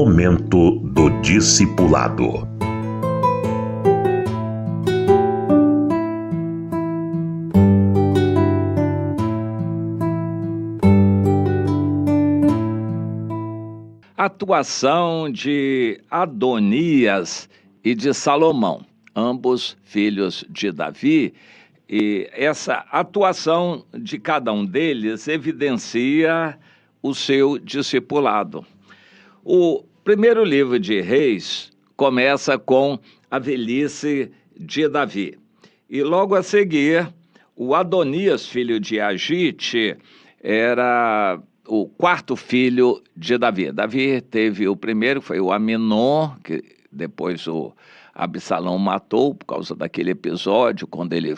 Momento do Discipulado. Atuação de Adonias e de Salomão, ambos filhos de Davi, e essa atuação de cada um deles evidencia o seu discipulado. O primeiro livro de Reis começa com a velhice de Davi, e logo a seguir, o Adonias, filho de Agite, era o quarto filho de Davi. Davi teve o primeiro, foi o Aminon, que depois o Absalão matou por causa daquele episódio, quando ele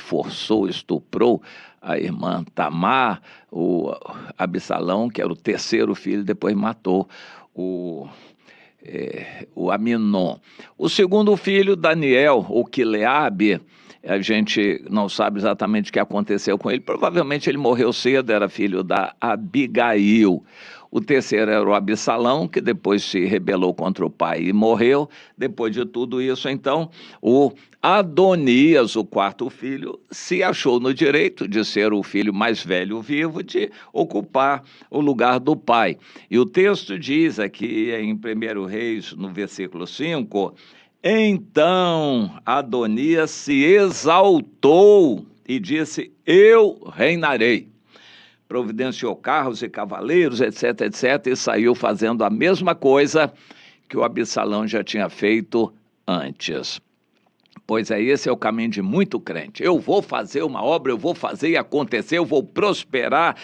estuprou a irmã Tamar. O Absalão, que era o terceiro filho, depois matou o Aminon. O segundo filho, Daniel, ou Quileabe, a gente não sabe exatamente o que aconteceu com ele. Provavelmente ele morreu cedo, era filho da Abigail. O terceiro era o Absalão, que depois se rebelou contra o pai e morreu. Depois de tudo isso, então, o Adonias, o quarto filho, se achou no direito de ser o filho mais velho vivo, de ocupar o lugar do pai. E o texto diz aqui em 1 Reis, no versículo 5... Então Adonias se exaltou e disse: eu reinarei. Providenciou carros e cavaleiros, etc, etc, e saiu fazendo a mesma coisa que o Absalão já tinha feito antes. Pois é, esse é o caminho de muito crente. Eu vou fazer uma obra, eu vou fazer acontecer, eu vou prosperar,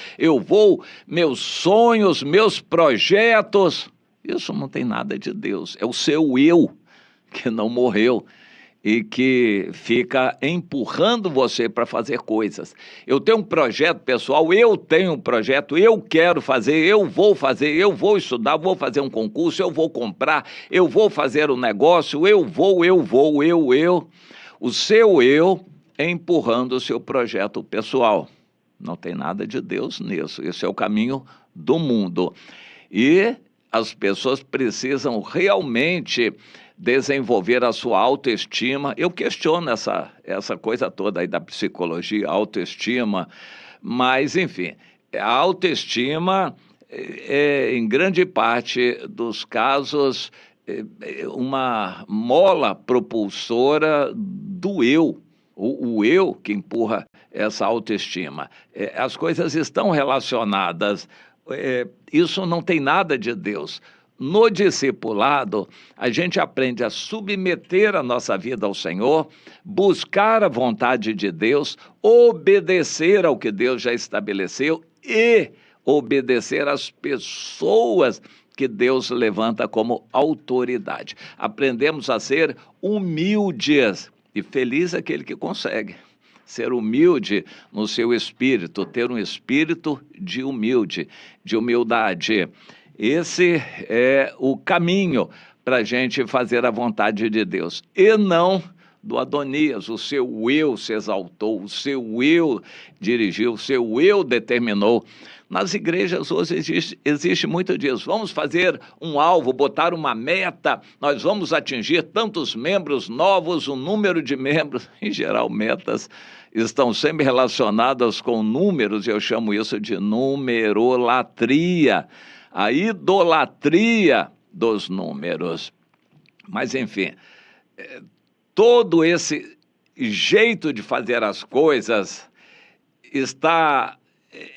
meus sonhos, meus projetos. Isso não tem nada de Deus, é o seu eu que não morreu e que fica empurrando você para fazer coisas. Eu tenho um projeto pessoal, eu tenho um projeto, eu quero fazer, eu vou estudar, vou fazer um concurso, eu vou comprar, eu vou fazer um negócio, eu. O seu eu é empurrando o seu projeto pessoal. Não tem nada de Deus nisso, esse é o caminho do mundo. E as pessoas precisam realmente desenvolver a sua autoestima. Eu questiono essa coisa toda aí da psicologia, autoestima, mas, enfim, a autoestima é, em grande parte dos casos, uma mola propulsora do eu, o eu que empurra essa autoestima. As coisas estão relacionadas, isso não tem nada de Deus. No discipulado, a gente aprende a submeter a nossa vida ao Senhor, buscar a vontade de Deus, obedecer ao que Deus já estabeleceu e obedecer às pessoas que Deus levanta como autoridade. Aprendemos a ser humildes, e feliz é aquele que consegue ser humilde no seu espírito, ter um espírito de humildade. Esse é o caminho para a gente fazer a vontade de Deus, e não do Adonias. O seu eu se exaltou, o seu eu dirigiu, o seu eu determinou. Nas igrejas hoje existe muito disso. Vamos fazer um alvo, botar uma meta, nós vamos atingir tantos membros novos, um número de membros. Em geral, metas estão sempre relacionadas com números, e eu chamo isso de numerolatria. A idolatria dos números. Mas, enfim, todo esse jeito de fazer as coisas está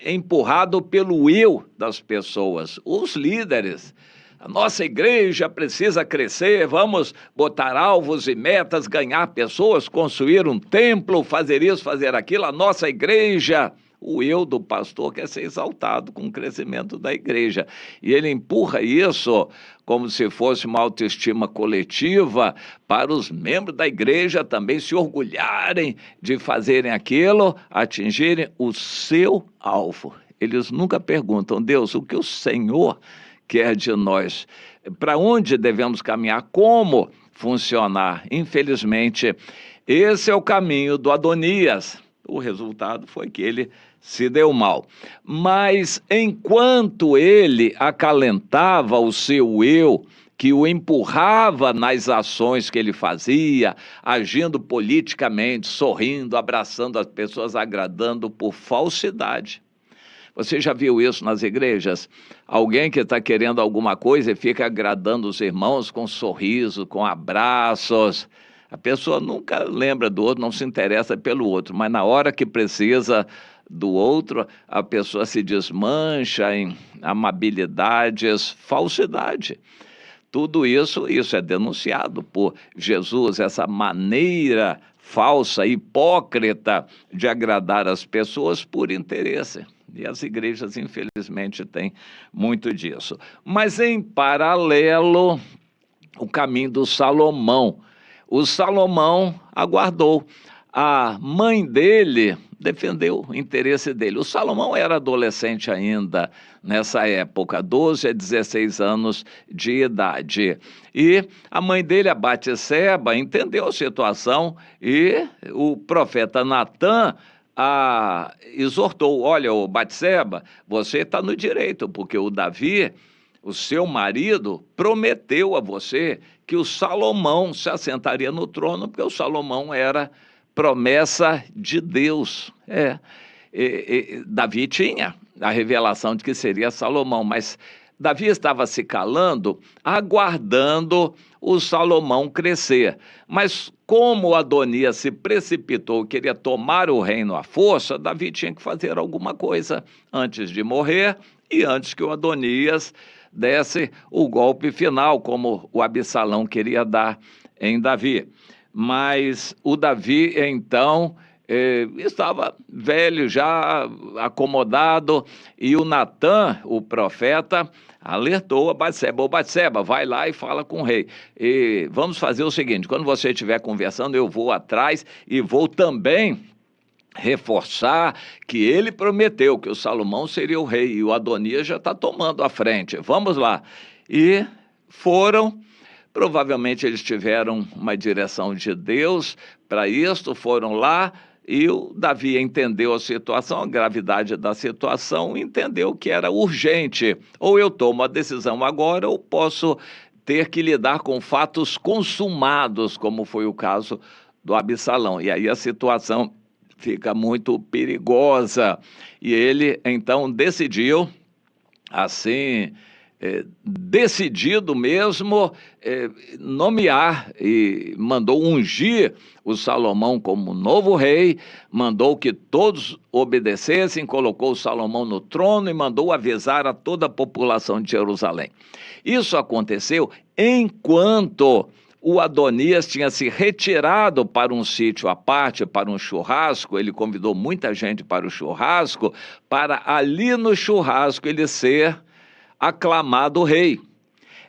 empurrado pelo eu das pessoas, os líderes. A nossa igreja precisa crescer, vamos botar alvos e metas, ganhar pessoas, construir um templo, fazer isso, fazer aquilo. A nossa igreja... O eu do pastor quer ser exaltado com o crescimento da igreja. E ele empurra isso como se fosse uma autoestima coletiva para os membros da igreja também se orgulharem de fazerem aquilo, atingirem o seu alvo. Eles nunca perguntam: Deus, o que o Senhor quer de nós? Para onde devemos caminhar? Como funcionar? Infelizmente, esse é o caminho do Adonias. O resultado foi que ele se deu mal. Mas enquanto ele acalentava o seu eu que o empurrava nas ações que ele fazia, agindo politicamente, sorrindo, abraçando as pessoas, agradando por falsidade. Você já viu isso nas igrejas? Alguém que está querendo alguma coisa e fica agradando os irmãos com sorriso, com abraços. A pessoa nunca lembra do outro, não se interessa pelo outro, mas na hora que precisa do outro, a pessoa se desmancha em amabilidades, falsidade. Tudo isso é denunciado por Jesus, essa maneira falsa, hipócrita de agradar as pessoas por interesse. E as igrejas, infelizmente, têm muito disso. Mas, em paralelo, o caminho do Salomão. O Salomão aguardou. A mãe dele defendeu o interesse dele. O Salomão era adolescente ainda nessa época, 12 a 16 anos de idade. E a mãe dele, a Batseba, entendeu a situação e o profeta Natã exortou: olha, ô Batseba, você está no direito, porque o Davi, o seu marido, prometeu a você que o Salomão se assentaria no trono, porque o Salomão era promessa de Deus. Davi tinha a revelação de que seria Salomão, mas Davi estava se calando, aguardando o Salomão crescer. Mas como Adonias se precipitou, queria tomar o reino à força, Davi tinha que fazer alguma coisa antes de morrer e antes que o Adonias desse o golpe final, como o Absalão queria dar em Davi. Mas o Davi, então, estava velho, já acomodado, e o Natã, o profeta, alertou a Batseba: ô Batseba, vai lá e fala com o rei. E vamos fazer o seguinte: quando você estiver conversando, eu vou atrás e vou também reforçar que ele prometeu que o Salomão seria o rei, e o Adonias já está tomando a frente. Vamos lá. E foram. Provavelmente eles tiveram uma direção de Deus para isto, foram lá, e o Davi entendeu a situação, a gravidade da situação, entendeu que era urgente. Ou eu tomo a decisão agora, ou posso ter que lidar com fatos consumados, como foi o caso do Absalão. E aí a situação fica muito perigosa. E ele, então, decidiu, assim, decidido mesmo, nomear, e mandou ungir o Salomão como novo rei, mandou que todos obedecessem, colocou o Salomão no trono e mandou avisar a toda a população de Jerusalém. Isso aconteceu enquanto o Adonias tinha se retirado para um sítio à parte, para um churrasco. Ele convidou muita gente para o churrasco, para ali no churrasco ele ser aclamado rei.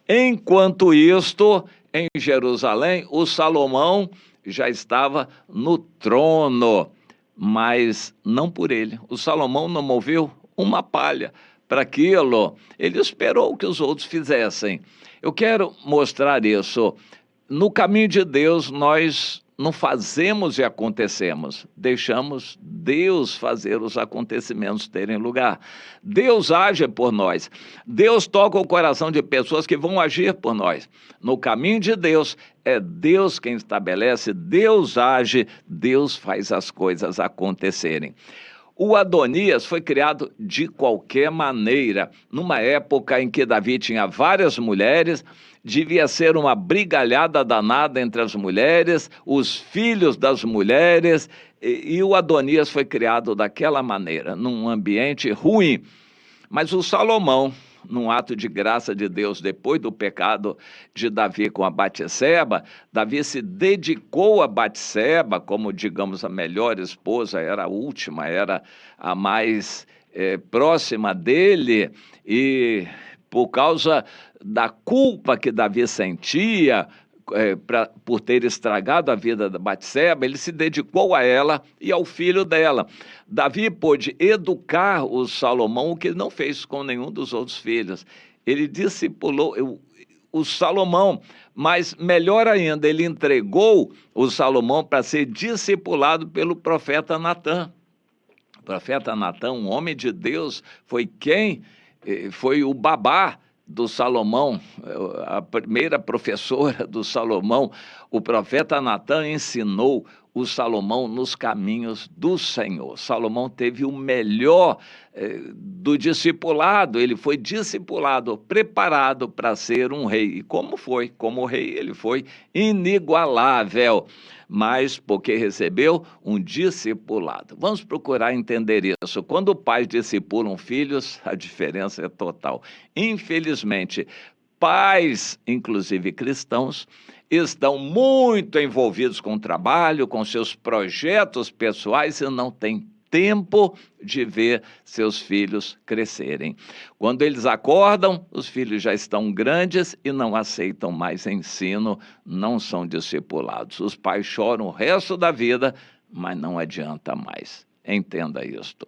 Enquanto isto, em Jerusalém, o Salomão já estava no trono, mas não por ele. O Salomão não moveu uma palha para aquilo, ele esperou que os outros fizessem. Eu quero mostrar isso. No caminho de Deus, nós não fazemos e acontecemos, deixamos Deus fazer os acontecimentos terem lugar. Deus age por nós, Deus toca o coração de pessoas que vão agir por nós. No caminho de Deus, é Deus quem estabelece, Deus age, Deus faz as coisas acontecerem. O Adonias foi criado de qualquer maneira, numa época em que Davi tinha várias mulheres, devia ser uma brigalhada danada entre as mulheres, os filhos das mulheres, e o Adonias foi criado daquela maneira, num ambiente ruim. Mas o Salomão, num ato de graça de Deus, depois do pecado de Davi com a Batseba, Davi se dedicou a Batseba como, digamos, a melhor esposa, era a última, era a mais próxima dele, e por causa da culpa que Davi sentia por ter estragado a vida da Batseba, ele se dedicou a ela e ao filho dela. Davi pôde educar o Salomão, o que ele não fez com nenhum dos outros filhos. Ele discipulou o Salomão, mas melhor ainda, ele entregou o Salomão para ser discipulado pelo profeta Natã. O profeta Natã, um homem de Deus, foi o babá do Salomão, a primeira professora do Salomão, o profeta Natan ensinou o Salomão nos caminhos do Senhor. Salomão teve o melhor do discipulado, ele foi discipulado, preparado para ser um rei. E como foi? Como rei, ele foi inigualável, mas porque recebeu um discipulado. Vamos procurar entender isso. Quando pais discipulam filhos, a diferença é total. Infelizmente, pais, inclusive cristãos, estão muito envolvidos com o trabalho, com seus projetos pessoais e não têm tempo de ver seus filhos crescerem. Quando eles acordam, os filhos já estão grandes e não aceitam mais ensino, não são discipulados. Os pais choram o resto da vida, mas não adianta mais. Entenda isto.